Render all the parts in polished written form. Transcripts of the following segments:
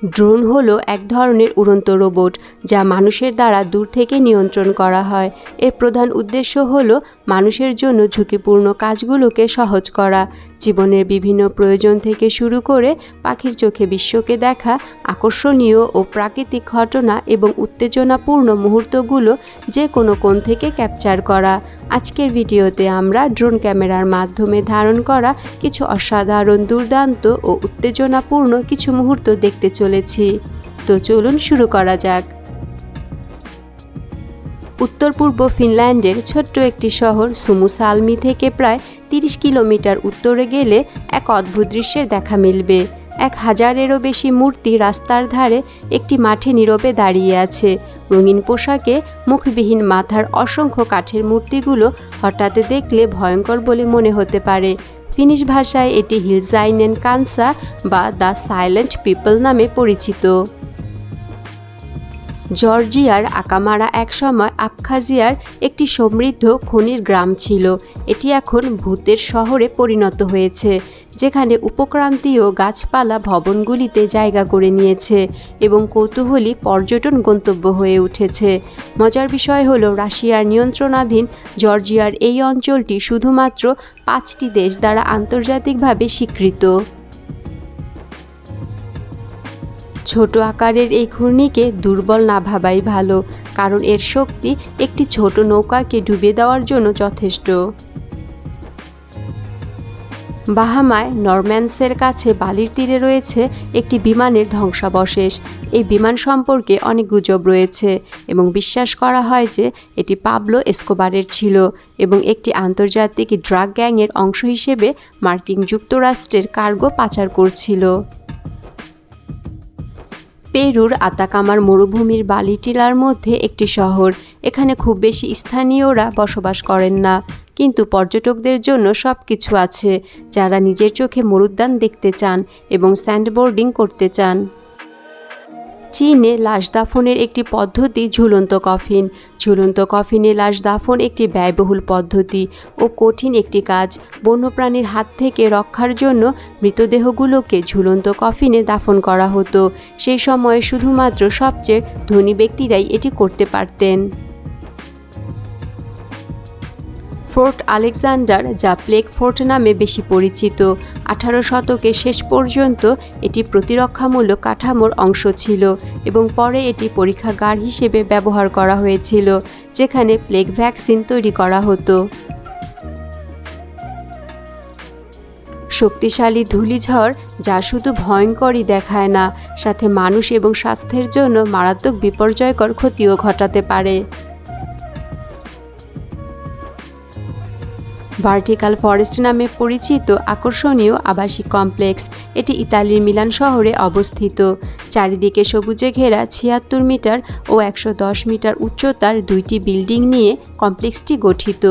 Drone হলো এক ধরনের উড়ন্ত রোবট যা মানুষের দ্বারা দূর থেকে নিয়ন্ত্রণ করা হয়। এর প্রধান উদ্দেশ্য হলো মানুষের জন্য ঝুঁকিপূর্ণ কাজগুলোকে সহজ করা। জীবনের বিভিন্ন প্রয়োজন থেকে শুরু করে পাখির চোখে বিশ্বকে দেখা, আকর্ষণীয় ও প্রাকৃতিক ঘটনা এবং উত্তেজনাপূর্ণ মুহূর্তগুলো যে কোনো কোণ থেকে ক্যাপচার করা। আজকের ভিডিওতে আমরা ড্রোন ক্যামেরার মাধ্যমে ধারণ করা কিছু অসাধারণ, দুর্দান্ত ও উত্তেজনাপূর্ণ কিছু মুহূর্ত দেখতে চলেছি। তো চলুন শুরু করা যাক। উত্তর পূর্ব ফিনল্যান্ডের ছোট্ট একটি শহর সুমুসালমি থেকে প্রায় 30 কিলোমিটার উত্তরে গেলে এক অদ্ভুত দৃশ্যের দেখা মিলবে। 1000-এরও বেশি মূর্তি রাস্তার ধারে একটি মাঠে নীরবে দাঁড়িয়ে আছে। রঙিন পোশাকে, মুখবিহীন মাথার অসংখ্য কাঠের মূর্তিগুলো হঠাৎ দেখলে ভয়ঙ্কর বলে মনে হতে পারে। ফিনিশ ভাষায় এটি হিলসাইনেন কানসা বা দ্য সাইলেন্ট পিপল নামে পরিচিত। জর্জিয়ার আকামারা একসময় আবখাজিয়ার একটি সমৃদ্ধ খনির গ্রাম ছিল। এটি এখন ভূতের শহরে পরিণত হয়েছে, যেখানে উপক্রান্তীয় গাছপালা ভবনগুলিতে জায়গা করে নিয়েছে এবং কৌতূহলী পর্যটন গন্তব্য হয়ে উঠেছে। মজার বিষয় হলো, রাশিয়ার নিয়ন্ত্রণাধীন জর্জিয়ার এই অঞ্চলটি শুধুমাত্র 5টি দেশ দ্বারা আন্তর্জাতিকভাবে স্বীকৃত। ছোট আকারের এই ঘূর্ণিকে দুর্বল না ভাবাই ভালো, কারণ এর শক্তি একটি ছোট নৌকাকে ডুবিয়ে দেওয়ার জন্য যথেষ্ট। বাহামায় নরম্যান্সের কাছে বালির তীরে রয়েছে একটি বিমানের ধ্বংসাবশেষ। এই বিমান সম্পর্কে অনেক গুজব রয়েছে এবং বিশ্বাস করা হয় যে এটি পাবলো এসকোবারের ছিল এবং একটি আন্তর্জাতিক ড্রাগ গ্যাংয়ের অংশ হিসেবে মার্কিন যুক্তরাষ্ট্রের কার্গো পাচার করছিল। পেরুর আতাকামার মরুভূমির বালি টিলার মধ্যে একটি শহর। এখানে খুব বেশি স্থানীয়রা বসবাস করেন না, কিন্তু পর্যটকদের জন্য সব কিছু আছে যারা নিজের চোখে মরুদ্যান দেখতে চান এবং স্যান্ডবোর্ডিং করতে চান। চীনে লাশ দাফনের একটি পদ্ধতি ঝুলন্ত কফিন। ঝুলন্ত কফিনে লাশ দাফন একটি ব্যয়বহুল পদ্ধতি ও কঠিন একটি কাজ। বন্যপ্রাণীর হাত থেকে রক্ষার জন্য মৃতদেহগুলোকে ঝুলন্ত কফিনে দাফন করা হতো। সেই সময়ে শুধুমাত্র সবচেয়ে ধনী ব্যক্তিরাই এটি করতে পারতেন। ফোর্ট আলেকজান্ডার, যা প্লেগ ফোর্ট নামে বেশি পরিচিত, 18 শতকের শেষ পর্যন্ত এটি প্রতিরক্ষামূলক কাঠামোর অংশ ছিল এবং পরে এটি পরীক্ষাগার হিসেবে ব্যবহার করা হয়েছিল, যেখানে প্লেগ ভ্যাকসিন তৈরি করা হতো। শক্তিশালী ধূলিঝড়, যা শুধু ভয়ঙ্করই দেখায় না, সাথে মানুষ এবং স্বাস্থ্যের জন্য মারাত্মক বিপর্যয়কর ক্ষতিও ঘটাতে পারে। ভার্টিকাল ফরেস্ট নামে পরিচিত আকর্ষণীয় আবাসিক কমপ্লেক্স, এটি ইতালির মিলান শহরে অবস্থিত। চারিদিকে সবুজে ঘেরা 76 মিটার ও 110 মিটার উচ্চতার 2টি বিল্ডিং নিয়ে কমপ্লেক্সটি গঠিত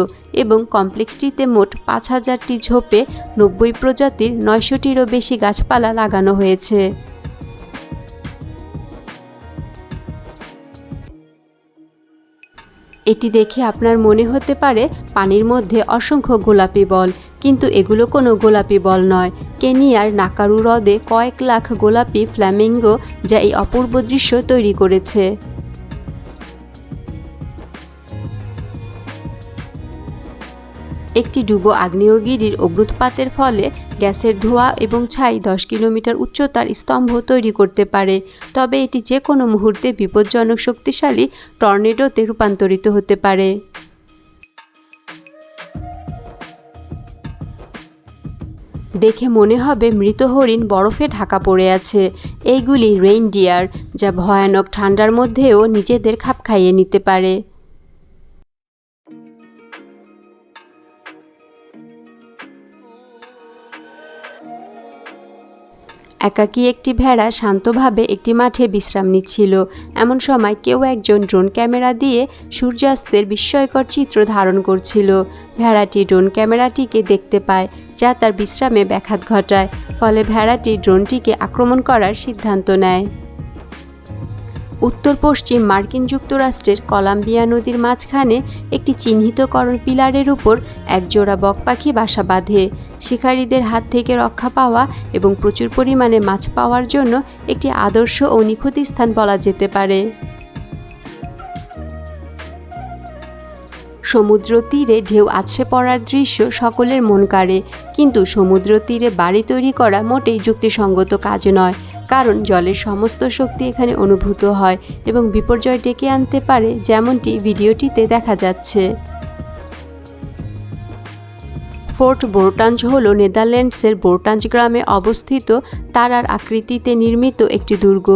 এবং কমপ্লেক্সটিতে মোট 5000টি ঝোপে 90 প্রজাতির 900টিরও বেশি গাছপালা লাগানো হয়েছে। এটি দেখে আপনার মনে হতে পারে পানির মধ্যে অসংখ্য গোলাপি বল, কিন্তু এগুলো কোনো গোলাপি বল নয়। কেনিয়ার নাকারু হ্রদে কয়েক লাখ গোলাপি ফ্ল্যামিঙ্গো, যা এই অপূর্ব দৃশ্য তৈরি করেছে। একটি ডুবো আগ্নেয়গিরির অগ্ন্যুৎপাতের ফলে গ্যাসের ধোঁয়া এবং ছাই 10 কিলোমিটার উচ্চতার স্তম্ভ তৈরি করতে পারে, তবে এটি যে কোনো মুহূর্তে বিপজ্জনক শক্তিশালী টর্নেডোতে রূপান্তরিত হতে পারে। দেখে মনে হবে মৃত হরিণ বরফে ঢাকা পড়ে আছে। এইগুলি রেইনডিয়ার, যা ভয়ানক ঠান্ডার মধ্যেও নিজেদের খাপ খাইয়ে নিতে পারে। একাকী একটি ভেড়া শান্তভাবে একটি মাঠে বিশ্রাম নিচ্ছিল। এমন সময় কেউ একজন ড্রোন ক্যামেরা দিয়ে সূর্যাস্তের বিস্ময়কর চিত্র ধারণ করছিল। ভেড়াটি ড্রোন ক্যামেরাটিকে দেখতে পায়, যা তার বিশ্রামে ব্যাঘাত ঘটায়। ফলে ভেড়াটি ড্রোনটিকে আক্রমণ করার সিদ্ধান্ত নেয়। উত্তর পশ্চিম মার্কিন যুক্তরাষ্ট্রের কলাম্বিয়া নদীর মাঝখানে একটি চিহ্নিতকরণ পিলারের উপর একজোড়া বক পাখি বাসা বাঁধে। শিকারীদের হাত থেকে রক্ষা পাওয়া এবং প্রচুর পরিমাণে মাছ পাওয়ার জন্য একটি আদর্শ ও নিখুঁত স্থান বলা যেতে পারে। সমুদ্র তীরে ঢেউ আছড়ে পড়ার দৃশ্য সকলের মন কাড়ে, কিন্তু সমুদ্র তীরে বাড়ি তৈরি করা মোটেই যুক্তিসঙ্গত কাজ নয়, কারণ জলের সমস্ত শক্তি এখানে অনুভূত হয় এবং বিপর্যয় ডেকে আনতে পারে, যেমনটি ভিডিওটিতে দেখা যাচ্ছে। ফোর্ট বোরটাঞ্জ হল নেদারল্যান্ডসের বোরটাঞ্জ গ্রামে অবস্থিত তারার আকৃতিতে নির্মিত একটি দুর্গ।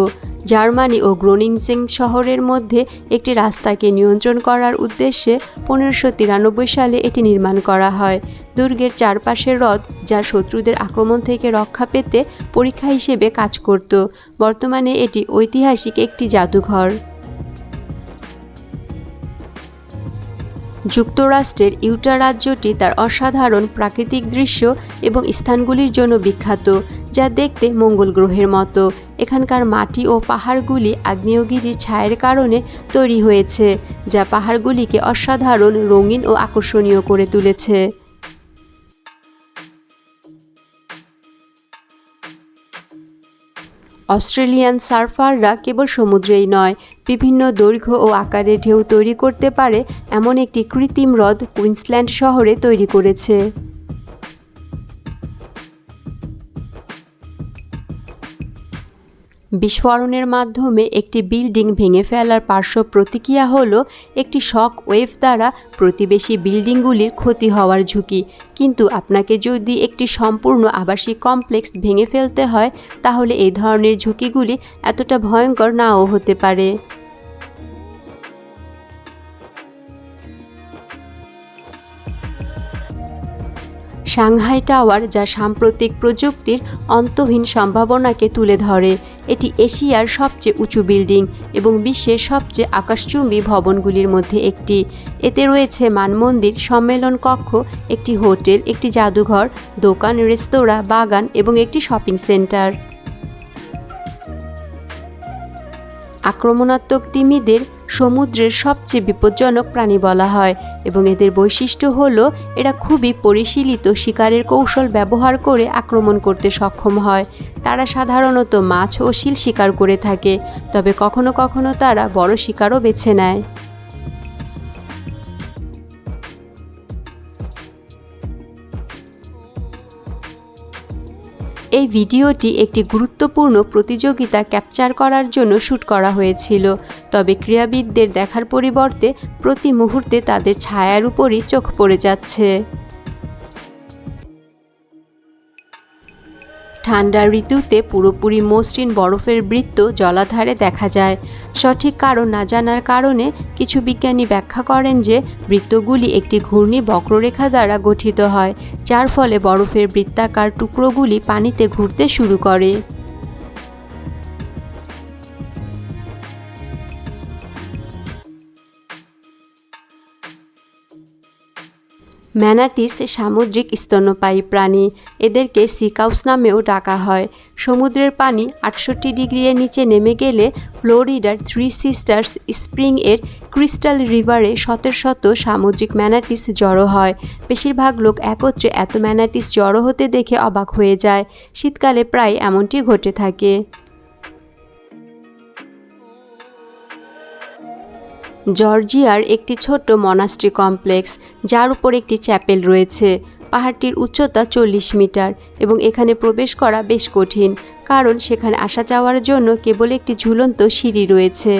জার্মানি ও গ্রোনিংজেন শহরের মধ্যে একটি রাস্তাকে নিয়ন্ত্রণ করার উদ্দেশ্যে 1593 সালে এটি নির্মাণ করা হয়। দুর্গের চারপাশের হ্রদ, যা শত্রুদের আক্রমণ থেকে রক্ষা পেতে পরীক্ষা হিসেবে কাজ করত। বর্তমানে এটি ঐতিহাসিক একটি জাদুঘর। যুক্তরাষ্ট্রের ইউটা রাজ্যটি তার অসাধারণ প্রাকৃতিক দৃশ্য এবং স্থানগুলির জন্য বিখ্যাত, যা দেখতে মঙ্গল গ্রহের মতো। এখানকার মাটি ও পাহাড়গুলি আগ্নেয়গিরির ছায়ের কারণে তৈরি হয়েছে, যা পাহাড়গুলিকে অসাধারণ, রঙিন ও আকর্ষণীয় করে তুলেছে। অস্ট্রেলিয়ান সার্ফাররা কেবল সমুদ্রেই নয়, বিভিন্ন দৈর্ঘ্য ও আকারের ঢেউ তৈরি করতে পারে এমন একটি কৃত্রিম হ্রদ কুইন্সল্যান্ড শহরে তৈরি করেছে। বিস্ফোরণের মাধ্যমে একটি বিল্ডিং ভেঙে ফেলার পার্শ্ব প্রতিক্রিয়া হল একটি শক ওয়েভ দ্বারা প্রতিবেশী বিল্ডিংগুলির ক্ষতি হওয়ার ঝুঁকি। কিন্তু আপনাকে যদি একটি সম্পূর্ণ আবাসিক কমপ্লেক্স ভেঙে ফেলতে হয়, তাহলে এই ধরনের ঝুঁকিগুলি এতটা ভয়ঙ্কর নাও হতে পারে। সাংহাই টাওয়ার, যা সাম্প্রতিক প্রযুক্তির অন্তহীন সম্ভাবনাকে তুলে ধরে। এটি এশিয়ার সবচেয়ে উঁচু বিল্ডিং এবং বিশ্বের সবচেয়ে আকাশচুম্বী ভবনগুলির মধ্যে একটি। এতে রয়েছে মানমন্দির, সম্মেলন কক্ষ, একটি হোটেল, একটি জাদুঘর, দোকান, রেস্তোরাঁ, বাগান এবং একটি শপিং সেন্টার। আক্রমণাত্মক তিমিদের সমুদ্রের সবচেয়ে বিপজ্জনক প্রাণী বলা হয় এবং এদের বৈশিষ্ট্য হল এরা খুবই পরিশীলিত শিকারের কৌশল ব্যবহার করে আক্রমণ করতে সক্ষম হয়। তারা সাধারণত মাছ ও শিল শিকার করে থাকে, তবে কখনো কখনো তারা বড় শিকারও বেছে নেয়। এই ভিডিওটি একটি গুরুত্বপূর্ণ প্রতিযোগিতা ক্যাপচার করার জন্য শ্যুট করা হয়েছিল, তবে ক্রীড়াবিদদের দেখার পরিবর্তে প্রতি মুহূর্তে তাদের ছায়ার উপরই চোখ পড়ে যাচ্ছে। ঠান্ডা ঋতুতে পুরোপুরি মসৃণ বরফের বৃত্ত জলাধারে দেখা যায়। সঠিক কারণ না জানার কারণে কিছু বিজ্ঞানী ব্যাখ্যা করেন যে বৃত্তগুলি একটি ঘূর্ণি বক্ররেখা দ্বারা গঠিত হয়, যার ফলে বরফের বৃত্তাকার টুকরোগুলি পানিতে ঘুরতে শুরু করে। ম্যানাটিস সামুদ্রিক স্তন্যপায়ী প্রাণী। এদেরকে সি কাউস নামেও ডাকা হয়। সমুদ্রের পানি 68 ডিগ্রির নিচে নেমে গেলে ফ্লোরিডার থ্রি সিস্টার্স স্প্রিং এর ক্রিস্টাল রিভারে শত শত সামুদ্রিক ম্যানাটিস জড়ো হয়। বেশিরভাগ লোক একত্রে এত ম্যানাটিস জড়ো হতে দেখে অবাক হয়ে যায়। শীতকালে প্রায় এমনটি ঘটে থাকে। জর্জিয়ার একটি ছোট্ট মনাস্ট্রি কমপ্লেক্স, যার উপর একটি চ্যাপেল রয়েছে। পাহাড়টির উচ্চতা 40 মিটার এবং এখানে প্রবেশ করা বেশ কঠিন, কারণ সেখানে আসা যাওয়ার জন্য কেবল একটি ঝুলন্ত সিঁড়ি রয়েছে।